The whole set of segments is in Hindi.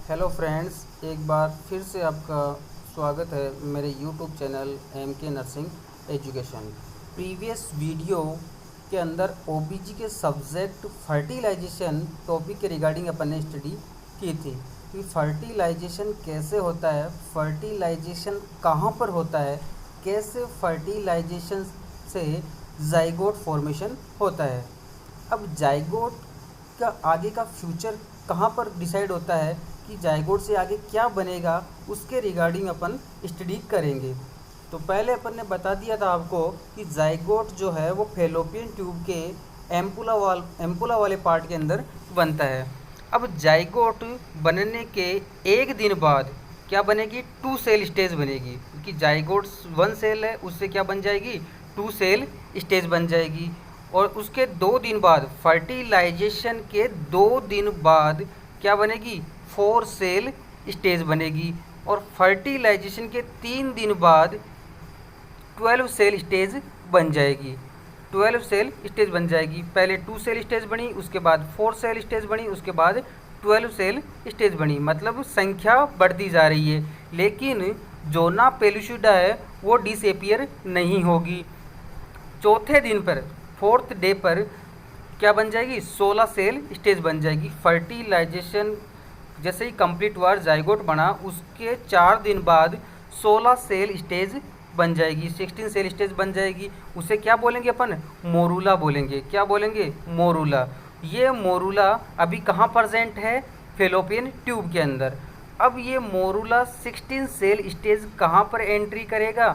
हेलो फ्रेंड्स, एक बार फिर से आपका स्वागत है मेरे YouTube channel MK nursing education. Previous video के अंदर ओबीजी के सब्जेक्ट फर्टिलाइजेशन टॉपिक के रिगार्डिंग अपन ने स्टडी की थी कि फर्टिलाइजेशन कैसे होता है, फर्टिलाइजेशन कहाँ पर होता है, कैसे फर्टिलाइजेशन से जाइगोट फॉर्मेशन होता है। अब जाइगोट का आगे का फ्यूचर कहाँ पर डिसाइड होता है कि जाइगोट से आगे क्या बनेगा, उसके रिगार्डिंग अपन स्टडी करेंगे। तो पहले अपन ने बता दिया था आपको कि जाइगोट जो है वो फेलोपियन ट्यूब के एम्पुला वाले पार्ट के अंदर बनता है। अब जाइगोट बनने के एक दिन बाद क्या बनेगी, 2 सेल स्टेज बनेगी, क्योंकि जाइगोट 1 सेल है, उससे क्या बन जाएगी, 2 सेल स्टेज बन जाएगी। और उसके 2 दिन बाद, फर्टिलाइजेशन के 2 दिन बाद क्या बनेगी, 4 सेल स्टेज बनेगी। और फर्टिलाइजेशन के 3 दिन बाद 12 सेल स्टेज बन जाएगी। 12 सेल स्टेज बन जाएगी। पहले 2 सेल स्टेज बनी, उसके बाद 4 सेल स्टेज बनी, उसके बाद 12 सेल स्टेज बनी। मतलब संख्या बढ़ती जा रही है, लेकिन जोना पेलुसिडा है वो डिसएपियर नहीं होगी। चौथे दिन पर, 4th डे पर क्या बन जाएगी, 16 सेल स्टेज बन जाएगी। फर्टिलाइजेशन जैसे ही कंप्लीट हुआ, जाइगोट बना, उसके 4 दिन बाद 16 सेल स्टेज बन जाएगी, 16 सेल स्टेज बन जाएगी। उसे क्या बोलेंगे अपन, मोरूला बोलेंगे। क्या बोलेंगे, मोरूला। ये मोरूला अभी कहाँ प्रेजेंट है, फेलोपियन ट्यूब के अंदर। अब ये मोरूला 16 सेल स्टेज कहाँ पर एंट्री करेगा,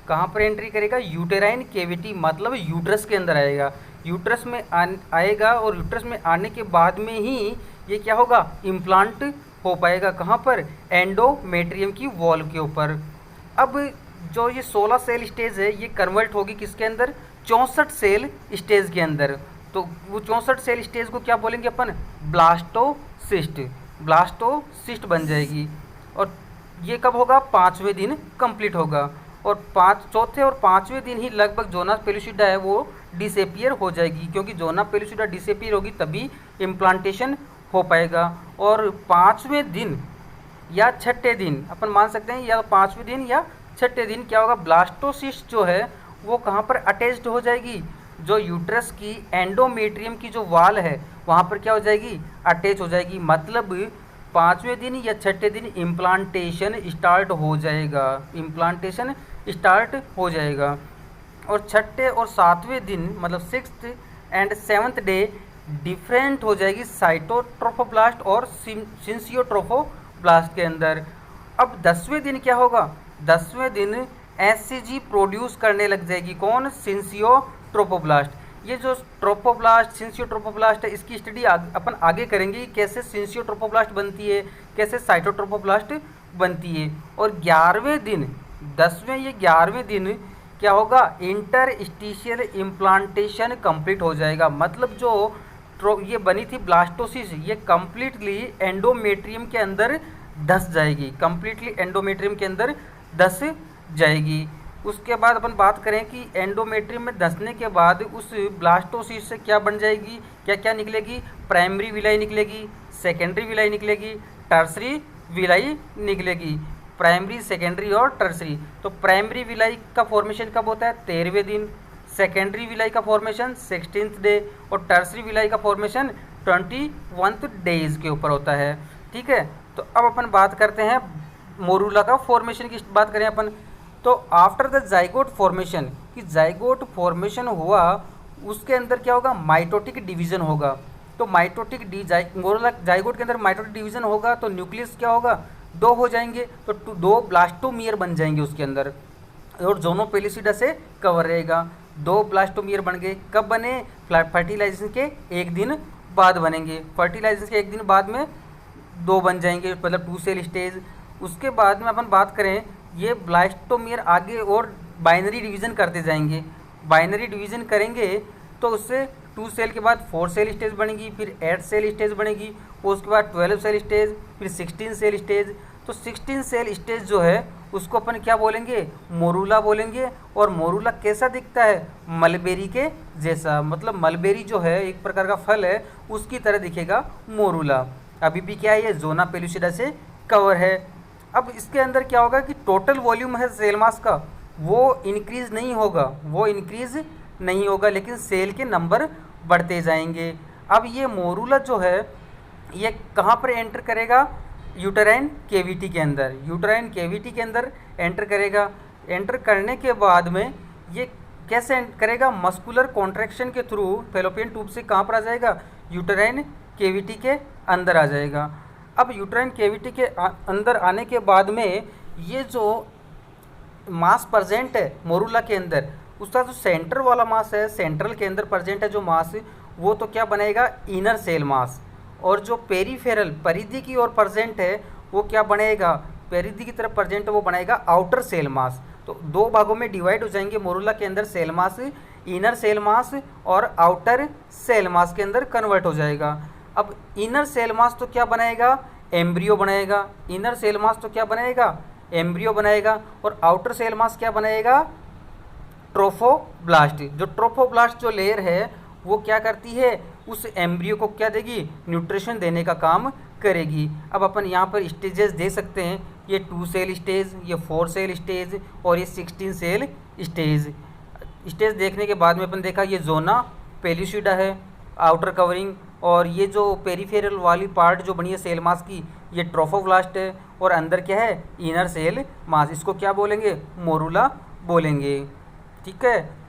कहाँ पर एंट्री करेगा, यूटेराइन केविटी, मतलब यूट्रस के अंदर आएगा। यूट्रस में आएगा और यूट्रस में आने के बाद में ही ये क्या होगा, इम्प्लांट हो पाएगा। कहाँ पर, एंडोमेट्रियम की वॉल के ऊपर। अब जो ये 16 सेल स्टेज है, ये कन्वर्ट होगी किसके अंदर, 64 सेल स्टेज के अंदर। तो वो 64 सेल स्टेज को क्या बोलेंगे अपन, ब्लास्टोसिस्ट। ब्लास्टोसिस्ट बन जाएगी। और ये कब होगा, 5वें दिन कंप्लीट होगा। और चौथे और 5वें दिन ही लगभग जोना पेलुसिडा है वो डिसएपियर हो जाएगी, क्योंकि जोना पेलुसिडा डिसएपियर होगी तभी इम्प्लांटेशन हो पाएगा। और 5वें दिन या 6ठे दिन अपन मान सकते हैं, या 5वें दिन या 6ठे दिन क्या होगा, ब्लास्टोसिस्ट जो है वो कहाँ पर अटैच्ड हो जाएगी, जो यूट्रस की एंडोमेट्रियम की जो वाल है वहाँ पर क्या हो जाएगी, अटैच हो जाएगी। मतलब 5वें दिन या 6ठे दिन इम्प्लांटेशन स्टार्ट हो जाएगा, इम्प्लांटेशन स्टार्ट हो जाएगा। और 6ठे और 7वें दिन, मतलब 6th and 7th day different हो जाएगी साइटोट्रोफोब्लास्ट और सिंसियोट्रोफोब्लास्ट के अंदर। अब 10वें दिन क्या होगा, 10वें दिन एससीजी प्रोड्यूस करने लग जाएगी। कौन, सिंसियोट्रोफोब्लास्ट। ये जो ट्रोफोब्लास्ट, सिंसियोट्रोफोब्लास्ट है, इसकी स्टडी अपन आगे करेंगे, कैसे सिंसियोट्रोफोब्लास्ट बनती है, कैसे साइटोट्रोफोब्लास्ट बनती है। और 11वें दिन, 10वें या 11वें दिन क्या होगा, इंटरस्टिशियल इम्प्लांटेशन कंप्लीट हो जाएगा। मतलब जो ये बनी थी ब्लास्टोसिस, ये कम्प्लीटली एंडोमेट्रियम के अंदर धस जाएगी, कम्प्लीटली एंडोमेट्रियम के अंदर धस जाएगी। उसके बाद अपन बात करें कि एंडोमेट्रियम में धंसने के बाद उस ब्लास्टोसिस से क्या बन जाएगी, क्या क्या निकलेगी, प्राइमरी विलाई निकलेगी, सेकेंडरी विलाई निकलेगी, टर्सरी विलाई निकलेगी। प्राइमरी, सेकेंडरी और टर्सरी। तो प्राइमरी विलाई का फॉर्मेशन कब होता है, 13वें दिन। सेकेंडरी विलाई का फॉर्मेशन 16th डे। और टर्सरी विलाई का फॉर्मेशन 21th डेज के ऊपर होता है। ठीक है। तो अब अपन बात करते हैं मोरूला का फॉर्मेशन की बात करें अपन। तो आफ्टर द जाइगोट फॉर्मेशन, कि जाइगोट फॉर्मेशन हुआ उसके अंदर क्या होगा, माइटोटिक डिवीजन होगा। तो माइटोटिक मोरूला जाइगोट के अंदर माइटोटिक डिवीजन होगा तो न्यूक्लियस क्या होगा, 2 हो जाएंगे। तो 2 ब्लास्टोमियर बन जाएंगे उसके अंदर, और जोनो पेलिसिडा से कवर रहेगा। 2 ब्लास्टोमियर बन गए, कब बने, फर्टिलाइजेशन के 1 दिन बाद बनेंगे। फर्टिलाइजेशन के 1 दिन बाद में 2 बन जाएंगे, मतलब 2 सेल स्टेज। उसके बाद में अपन बात करें, ये ब्लास्टोमियर आगे और बाइनरी डिवीज़न करते जाएंगे। बाइनरी डिवीज़न करेंगे तो उससे 2 सेल के बाद 4 सेल स्टेज बनेगी, फिर 8 सेल स्टेज बनेगी, और उसके बाद 12 सेल स्टेज, फिर 16 सेल स्टेज। तो 16 सेल स्टेज जो है उसको अपन क्या बोलेंगे, मोरूला बोलेंगे। और मोरूला कैसा दिखता है, मलबेरी के जैसा। मतलब मलबेरी जो है एक प्रकार का फल है, उसकी तरह दिखेगा मोरूला। अभी भी क्या है, ये जोना पेलुसिडा से कवर है। अब इसके अंदर क्या होगा कि टोटल वॉल्यूम है सेल मास का, वो इंक्रीज़ नहीं होगा, लेकिन सेल के नंबर बढ़ते जाएंगे। अब ये मोरूला जो है ये कहाँ पर एंटर करेगा, यूटेराइन केविटी के अंदर, यूटेराइन केविटी के अंदर एंटर करेगा। एंटर करने के बाद में ये कैसे एंटर करेगा, मस्कुलर कॉन्ट्रैक्शन के थ्रू फैलोपियन ट्यूब से कहाँ पर आ जाएगा, यूटेराइन केविटी के अंदर आ जाएगा। अब यूटेराइन केविटी के अंदर आने के बाद में ये जो मास प्रेजेंट है मोरूला के अंदर, उसका जो सेंटर वाला मास है, सेंट्रल के अंदर प्रेजेंट है जो मास, वो तो क्या बनेगा, इनर सेल मास। और जो पेरीफेरल परिधि की ओर प्रेजेंट है वो क्या बनेगा, परिधि की तरफ प्रेजेंट है वो बनेगा आउटर सेल मास। तो दो भागों में डिवाइड हो जाएंगे मोरूला के अंदर cell mass, inner cell mass और आउटर सेल मास के अंदर कन्वर्ट हो जाएगा। अब इनर सेल मास तो क्या बनाएगा, एम्ब्रियो बनाएगा। इनर सेल मास तो क्या बनाएगा, एम्ब्रियो बनाएगा। और आउटर सेल मास क्या बनाएगा, ट्रोफोब्लास्ट। जो ट्रोफोब्लास्ट जो लेयर है वो क्या करती है, उस एम्ब्रियो को क्या देगी, न्यूट्रिशन देने का काम करेगी। अब अपन यहाँ पर स्टेजेस दे सकते हैं, ये 2 सेल स्टेज, ये 4 सेल स्टेज और ये 16 सेल स्टेज देखने के बाद में अपन देखा ये जोना पेलुसिडा है आउटर कवरिंग, और ये जो पेरीफेरल वाली पार्ट जो बनी है सेल मास की, ये ट्रोफोब्लास्ट है। और अंदर क्या है, इनर सेल मास। इसको क्या बोलेंगे, मोरूला बोलेंगे। ठीक है।